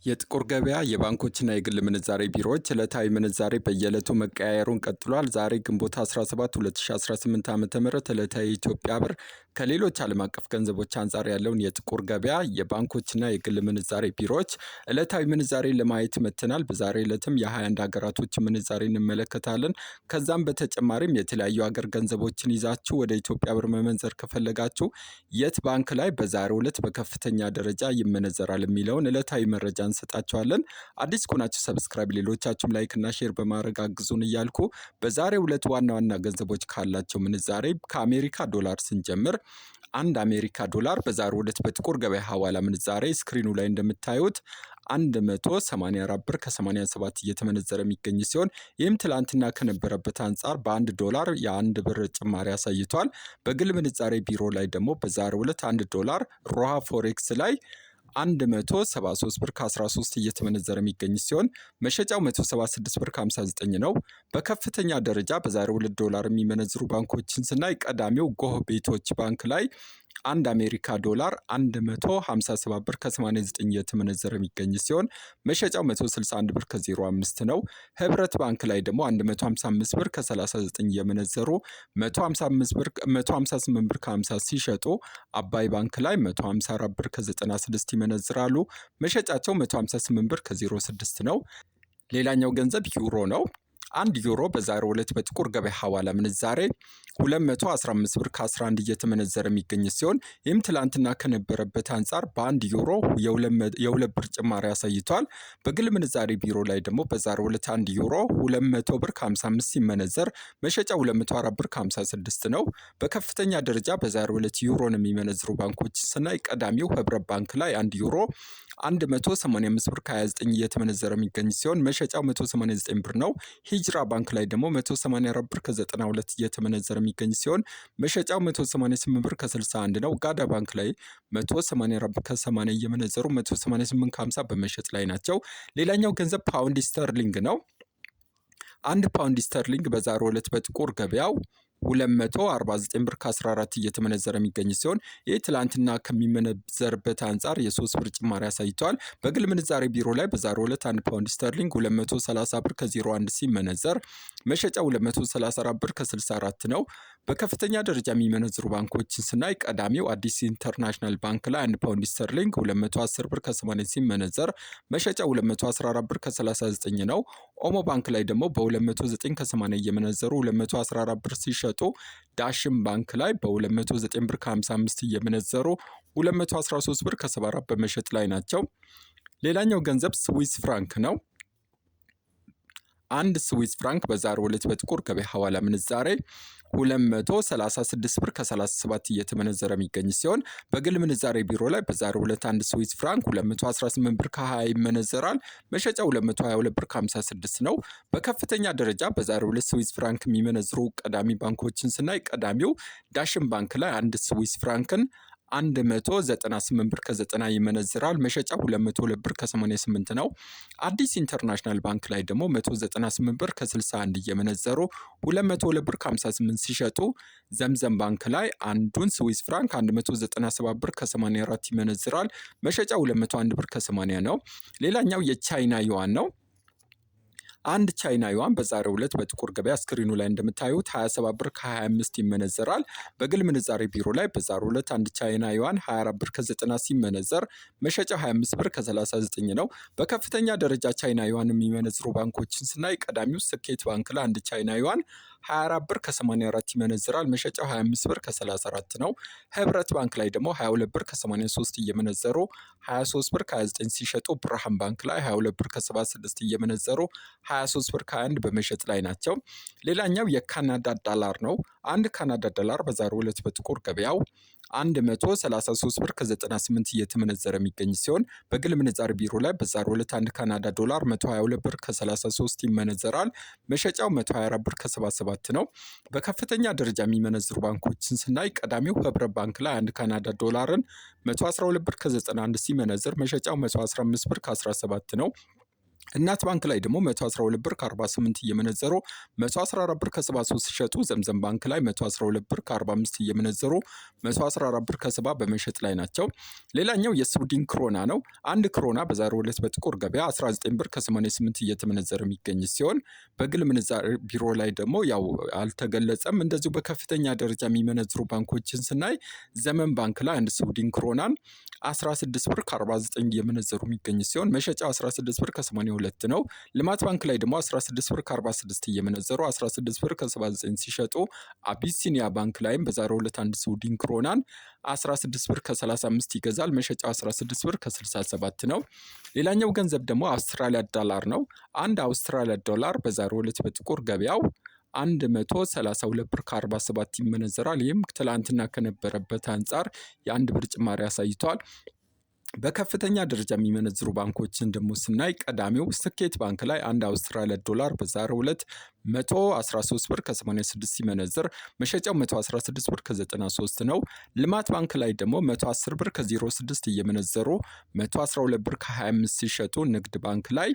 የጥቁር ገበያ የባንኮችና የግል ምንዛሬ ቢሮዎች ዕለታዊ ምንዛሬ በየዕለቱ መቀያየሩን ቀጥሏል። ዛሬ ግንቦት 17 2018 ዓ.ም ዕለታዊ የኢትዮጵያ ብር ከሌሎች ዓለም አቀፍ ገንዘቦች አንጻር ያለውን የጥቁር ገበያ የባንኮችና የግል ምንዛሬ ቢሮዎች ዕለታዊ ምንዛሬ ለማየት መጥተናል። በዛሬ ዕለትም የ21 ሀገራቶች ምንዛሬ እንመለከታለን። ከዛም በተጨማሪም የተለያዩ ሀገር ገንዘቦችን ይዛችሁ ወደ ኢትዮጵያ ብር መመንዘር ከፈለጋችሁ የት ባንክ ላይ በዛሬው ዕለት በከፍተኛ ደረጃ ይመነዘራል የሚለውን ዕለታዊ መረጃ እንሰጣችኋለን። አዲስ ከሆናችሁ ሰብስክራይብ፣ ሌሎቻችሁም ላይክ እና ሼር በማድረግ አግዙን እያልኩ በዛሬው ዕለት ዋና ዋና ገንዘቦች ካላቸው ምንዛሬ ከአሜሪካ ዶላር ስንጀምር አንድ አሜሪካ ዶላር በዛሬው ዕለት በጥቁር ገበያ ሐዋላ ምንዛሬ ስክሪኑ ላይ እንደምታዩት 184 ብር ከ87 እየተመነዘረ የሚገኝ ሲሆን ይህም ትላንትና ከነበረበት አንጻር በ1 ዶላር የ1 ብር ጭማሪ አሳይቷል። በግል ምንዛሬ ቢሮ ላይ ደግሞ በዛሬው ዕለት 1 ዶላር ሮሃ ፎሬክስ ላይ 173 ብር ከ13 እየተመነዘረ የሚገኝ ሲሆን መሸጫው 176 ብር ከ59 ነው። በከፍተኛ ደረጃ በዛሬው ዕለት ዶላር የሚመነዝሩ ባንኮችን ስናይ ቀዳሚው ጎህ ቤቶች ባንክ ላይ አንድ አሜሪካ ዶላር 157 ብር ከ89 እየተመነዘረ የሚገኝ ሲሆን መሸጫው 161 ብር ከ05 ነው። ህብረት ባንክ ላይ ደግሞ 155 ብር ከ39 እየመነዘሩ 158 ብር ከ50 ሲሸጡ አባይ ባንክ ላይ 154 ብር ከ96 ይመነዝራሉ። መሸጫቸው 158 ብር ከ06 ነው። ሌላኛው ገንዘብ ዩሮ ነው። አንድ ዩሮ በዛሬው ዕለት በጥቁር ገበያ ሐዋላ ምንዛሬ 215 ብር ከ11 እየተመነዘረ የሚገኝ ሲሆን ይህም ትላንትና ከነበረበት አንጻር በአንድ ዩሮ የሁለት ብር ጭማሪ አሳይቷል። በግል ምንዛሬ ቢሮ ላይ ደግሞ በዛሬው ዕለት 1 ዩሮ 200 ብር ከ55 ሲመነዘር መሸጫ 204 ብር ከ56 ነው። በከፍተኛ ደረጃ በዛሬው ዕለት ዩሮን የሚመነዝሩ ባንኮች ስናይ ቀዳሚው ህብረት ባንክ ላይ 1 ዩሮ 185 ብር ከ29 እየተመነዘረ የሚገኝ ሲሆን መሸጫው 189 ብር ነው። ሂጅራ ባንክ ላይ ደግሞ 184 ብር ከ92 እየተመነዘረ የሚገኝ ሲሆን መሸጫው 188 ብር ከ61 ነው። ጋዳ ባንክ ላይ 184 ብር ከ80 እየመነዘሩ 188 ከ50 በመሸጥ ላይ ናቸው። ሌላኛው ገንዘብ ፓውንድ ስተርሊንግ ነው። አንድ ፓውንድ ስተርሊንግ በዛሬው ዕለት በጥቁር ገበያው 249 ብር ከ14 እየተመነዘረ የሚገኝ ሲሆን ይህ ትላንትና ከሚመነዘርበት አንጻር የ3 ብር ጭማሪ አሳይቷል። በግል ምንዛሬ ቢሮ ላይ በዛሬው ዕለት 1 ፓውንድ ስተርሊንግ 230 ብር ከ01 ሲመነዘር መሸጫው 234 ብር ከ64 ነው። በከፍተኛ ደረጃ የሚመነዝሩ ባንኮችን ስናይ ቀዳሚው አዲስ ኢንተርናሽናል ባንክ ላይ 1 ፓውንድ ስተርሊንግ 210 ብር ከ80 ሲመነዘር መሸጫው 214 ብር ከ39 ነው። ኦሞ ባንክ ላይ ደግሞ በ209 ከ80 እየመነዘሩ 214 ብር ሲሸጡ ዳሽን ባንክ ላይ በ209 ብር ከ55 እየመነዘሩ 213 ብር ከ74 በመሸጥ ላይ ናቸው። ሌላኛው ገንዘብ ስዊስ ፍራንክ ነው። አንድ ስዊስ ፍራንክ በዛሬው ዕለት በጥቁር ገበያ ሐዋላ ምንዛሬ 236 ብር ከ37 እየተመነዘረ የሚገኝ ሲሆን በግል ምንዛሬ ቢሮ ላይ በዛሬው ዕለት 1 ስዊስ ፍራንክ 218 ብር ከ20 ይመነዘራል። መሸጫው 222 ብር ከ56 ነው። በከፍተኛ ደረጃ በዛሬው ዕለት ስዊስ ፍራንክ የሚመነዝሩ ቀዳሚ ባንኮችን ስናይ ቀዳሚው ዳሽን ባንክ ላይ 1 ስዊስ ፍራንክን 198 ብር ከ90 ይመነዝራል። መሸጫ 202 ብር ከ88 ነው። አዲስ ኢንተርናሽናል ባንክ ላይ ደግሞ 198 ብር ከ61 እየመነዘሩ 202 ብር ከ58 ሲሸጡ ዘምዘም ባንክ ላይ አንዱን ስዊስ ፍራንክ 197 ብር ከ84 ይመነዝራል። መሸጫ 201 ብር ከ80 ነው። ሌላኛው የቻይና ዩዋን ነው። አንድ ቻይና ዩዋን በዛሬው ዕለት በጥቁር ገበያ ስክሪኑ ላይ እንደምታዩት 27 ብር ከ25 ይመነዘራል። በግል ምንዛሬ ቢሮ ላይ በዛሬው ዕለት አንድ ቻይና ዩዋን 24 ብር ከ90 ሲመነዘር መሸጫው 25 ብር ከ39 ነው። በከፍተኛ ደረጃ ቻይና ዩዋን የሚመነዝሩ ባንኮችን ስናይ ቀዳሚው ስኬት ባንክ ላይ አንድ ቻይና ዩዋን 24 ብር ከ84 ይመነዝራል። መሸጫው 25 ብር ከ34 ነው። ህብረት ባንክ ላይ ደግሞ 22 ብር ከ83 እየመነዘሩ 23 ብር ከ29 ሲሸጡ ብርሃን ባንክ ላይ 22 ብር ከ76 እየመነዘሩ 23 ብር ከ21 በመሸጥ ላይ ናቸው። ሌላኛው የካናዳ ዶላር ነው። አንድ ካናዳ ዶላር በዛሬው ዕለት በጥቁር ገበያው 133 ብር ከ98 እየተመነዘረ የሚገኝ ሲሆን በግል ምንዛሬ ቢሮ ላይ በዛሬው ዕለት 1 ካናዳ ዶላር 122 ብር ከ33 ይመነዘራል። መሸጫው 124 ብር ከ77 ነው። በከፍተኛ ደረጃ የሚመነዝሩ ባንኮችን ስናይ ቀዳሚው ህብረት ባንክ ላይ 1 ካናዳ ዶላርን 112 ብር ከ91 ሲመነዘር መሸጫው 115 ብር ከ17 ነው። እናት ባንክ ላይ ደግሞ 112 ብር ከ48 እየመነዘሩ 114 ብር ከ73 ሲሸጡ፣ ዘምዘም ባንክ ላይ 112 ብር ከ45 እየመነዘሩ 114 ብር ከ70 በመሸጥ ላይ ናቸው። ሌላኛው የስዊድን ክሮና ነው። አንድ ክሮና በዛሬው ዕለት በጥቁር ገበያ 19 ብር ከ88 እየተመነዘረ የሚገኝ ሲሆን በግል ምንዛሬ ቢሮ ላይ ደግሞ ያው አልተገለጸም። እንደዚሁ በከፍተኛ ደረጃ የሚመነዝሩ ባንኮችን ስናይ ዘመን ባንክ ላይ አንድ ስዊድን ክሮናን 16 ብር ከ49 እየመነዘሩ የሚገኝ ሲሆን መሸጫው 16 ብር ከ82 ነው። ልማት ባንክ ላይ ደግሞ 16 ብር ከ46 እየመነዘሩ 16 ብር ከ79 ሲሸጡ፣ አቢሲኒያ ባንክ ላይም በዛሬው ዕለት አንድ ስዊድን ክሮናን 16 ብር ከ35 ይገዛል። መሸጫው 16 ብር ከ67 ነው። ሌላኛው ገንዘብ ደግሞ አውስትራሊያ ዶላር ነው። አንድ አውስትራሊያ ዶላር በዛሬው ዕለት በጥቁር ገበያው 132 ብር ከ47 ይመነዘራል። ይህም ትላንትና ከነበረበት አንጻር የአንድ ብር ጭማሪ አሳይቷል። በከፍተኛ ደረጃ የሚመነዝሩ ባንኮችን ደግሞ ስናይ ቀዳሚው ስኬት ባንክ ላይ አንድ አውስትራሊያ ዶላር በዛሬው ዕለት 113 ብር ከ86 ሲመነዝር መሸጫው 116 ብር ከ93 ነው። ልማት ባንክ ላይ ደግሞ 110 ብር ከ06 እየመነዘሩ 112 ብር ከ25 ሲሸጡ፣ ንግድ ባንክ ላይ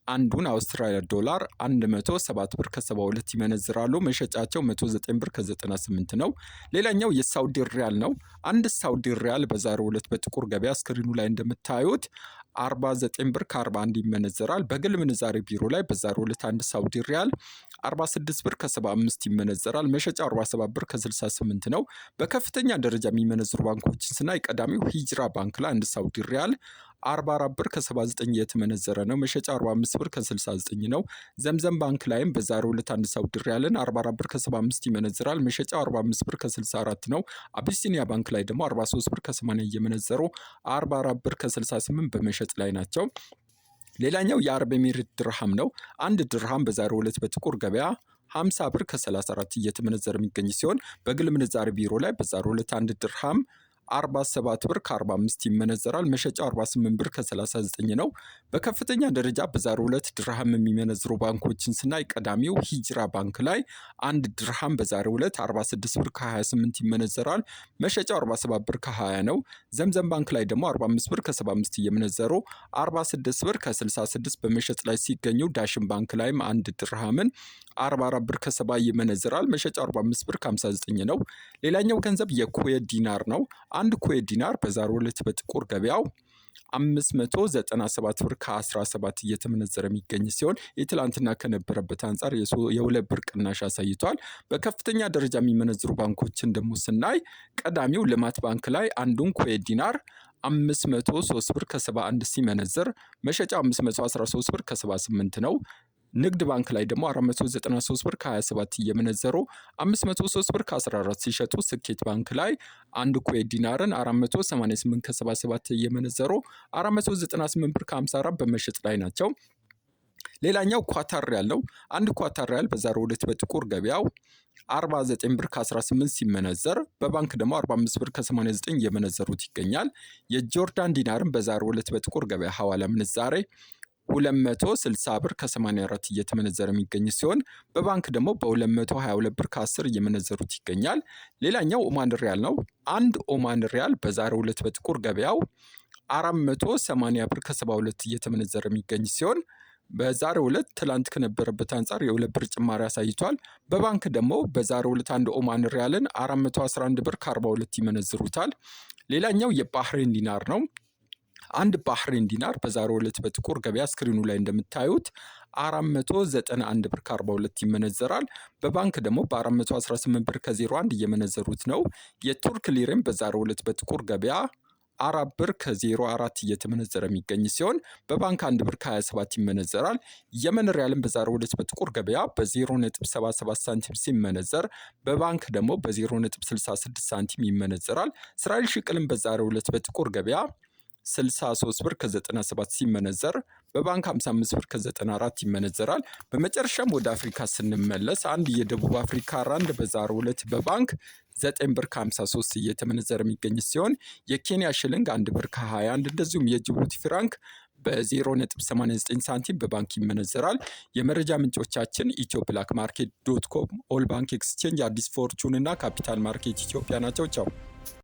አንዱን አውስትራሊያ ዶላር 107 ብር ከ72 ይመነዝራሉ። መሸጫቸው 109 ብር ከ98 ነው። ሌላኛው የሳውዲ ሪያል ነው። አንድ ሳውዲ ሪያል በዛሬው ዕለት በጥቁር ገበያ ስክሪኑ ላይ እንደምታዩት 49 ብር ከ41 ይመነዘራል። በግል ምንዛሬ ቢሮ ላይ በዛሬው ዕለት አንድ ሳውዲ ሪያል 46 ብር ከ75 ይመነዘራል። መሸጫው 47 ብር ከ68 ነው። በከፍተኛ ደረጃ የሚመነዝሩ ባንኮችን ስናይ ቀዳሚው ሂጅራ ባንክ ላይ አንድ ሳውዲ ሪያል 44 ብር ከ79 የተመነዘረ ነው። መሸጫ 45 ብር ከ69 ነው። ዘምዘም ባንክ ላይም በዛሬው ዕለት አንድ ሳውዲ ሪያልን 44 ብር ከ75 ይመነዝራል። መሸጫው 45 ብር ከ64 ነው። አቢሲኒያ ባንክ ላይ ደግሞ 43 ብር ከ80 እየመነዘሩ 44 ብር ከ68 በመሸጥ ላይ ናቸው። ሌላኛው የአረብ ኤሚሬት ድርሃም ነው። አንድ ድርሃም በዛሬው ዕለት በጥቁር ገበያ 50 ብር ከ34 እየተመነዘረ የሚገኝ ሲሆን በግል ምንዛሬ ቢሮ ላይ በዛሬው ዕለት አንድ ድርሃም 47 ብር ከ45 ይመነዘራል። መሸጫው 48 ብር ከ39 ነው። በከፍተኛ ደረጃ በዛሬው ዕለት ድርሃም የሚመነዝሩ ባንኮችን ስናይ ቀዳሚው ሂጅራ ባንክ ላይ አንድ ድርሃም በዛሬው ዕለት 46 ብር ከ28 ይመነዘራል። መሸጫው 47 ብር ከ20 ነው። ዘምዘም ባንክ ላይ ደግሞ 45 ብር ከ75 እየመነዘሩ 46 ብር ከ66 በመሸጥ ላይ ሲገኙ፣ ዳሽን ባንክ ላይም አንድ ድርሃምን 44 ብር ከ70 ይመነዝራል። መሸጫው 45 ብር ከ59 ነው። ሌላኛው ገንዘብ የኩዌት ዲናር ነው። አንድ ኩዌት ዲናር በዛሬው ዕለት በጥቁር ገበያው 597 ብር ከ17 እየተመነዘረ የሚገኝ ሲሆን የትላንትና ከነበረበት አንጻር የ2 ብር ቅናሽ አሳይቷል። በከፍተኛ ደረጃ የሚመነዝሩ ባንኮችን ደግሞ ስናይ ቀዳሚው ልማት ባንክ ላይ አንዱን ኩዌት ዲናር 503 ብር ከ71 ሲመነዝር መሸጫው 513 ብር ከ78 ነው። ንግድ ባንክ ላይ ደግሞ 493 ብር ከ27 እየመነዘሩ 503 ብር ከ14 ሲሸጡ፣ ስኬት ባንክ ላይ አንድ ኩዌት ዲናርን 488 ከ77 እየመነዘሩ 498 ብር ከ54 በመሸጥ ላይ ናቸው። ሌላኛው ኳታር ሪያል ነው። አንድ ኳታር ሪያል በዛሬው ዕለት በጥቁር ገበያው 49 ብር ከ18 ሲመነዘር በባንክ ደግሞ 45 ብር ከ89 እየመነዘሩት ይገኛል። የጆርዳን ዲናርን በዛሬው ዕለት በጥቁር ገበያ ሐዋላ ምንዛሬ 260 ብር ከ84 እየተመነዘረ የሚገኝ ሲሆን በባንክ ደግሞ በ222 ብር ከ10 እየመነዘሩት ይገኛል። ሌላኛው ኦማን ሪያል ነው። አንድ ኦማን ሪያል በዛሬው ዕለት በጥቁር ገበያው 480 ብር ከ72 እየተመነዘረ የሚገኝ ሲሆን በዛሬው ዕለት ትላንት ከነበረበት አንጻር የ2 ብር ጭማሪ አሳይቷል። በባንክ ደግሞ በዛሬው ዕለት አንድ ኦማን ሪያልን 411 ብር ከ42 ይመነዝሩታል። ሌላኛው የባህሬን ዲናር ነው። አንድ ባህሬን ዲናር በዛሬው ዕለት በጥቁር ገበያ ስክሪኑ ላይ እንደምታዩት 491 ብር ከ42 ይመነዘራል። በባንክ ደግሞ በ418 ብር ከ01 እየመነዘሩት ነው። የቱርክ ሊሬም በዛሬው ዕለት በጥቁር ገበያ 4 ብር ከ04 እየተመነዘረ የሚገኝ ሲሆን በባንክ 1 ብር ከ27 ይመነዘራል። የመን ሪያልም በዛሬው ዕለት በጥቁር ገበያ በ0.77 ሳንቲም ሲመነዘር በባንክ ደግሞ በ0.66 ሳንቲም ይመነዘራል። እስራኤል ሽቅልም በዛሬው ዕለት በጥቁር ገበያ 63 ብር ከ97 ሲመነዘር በባንክ 55 ብር ከ94 ይመነዘራል። በመጨረሻም ወደ አፍሪካ ስንመለስ አንድ የደቡብ አፍሪካ ራንድ በዛሬው ዕለት በባንክ 9 ብር ከ53 እየተመነዘረ የሚገኝ ሲሆን የኬንያ ሽልንግ 1 ብር ከ21 እንደዚሁም የጅቡቲ ፍራንክ በ0.89 ሳንቲም በባንክ ይመነዘራል። የመረጃ ምንጮቻችን ኢትዮ ብላክ ማርኬት .com፣ ኦል ባንክ ኤክስቼንጅ፣ አዲስ ፎርቹን እና ካፒታል ማርኬት ኢትዮጵያ ናቸው። ቻው።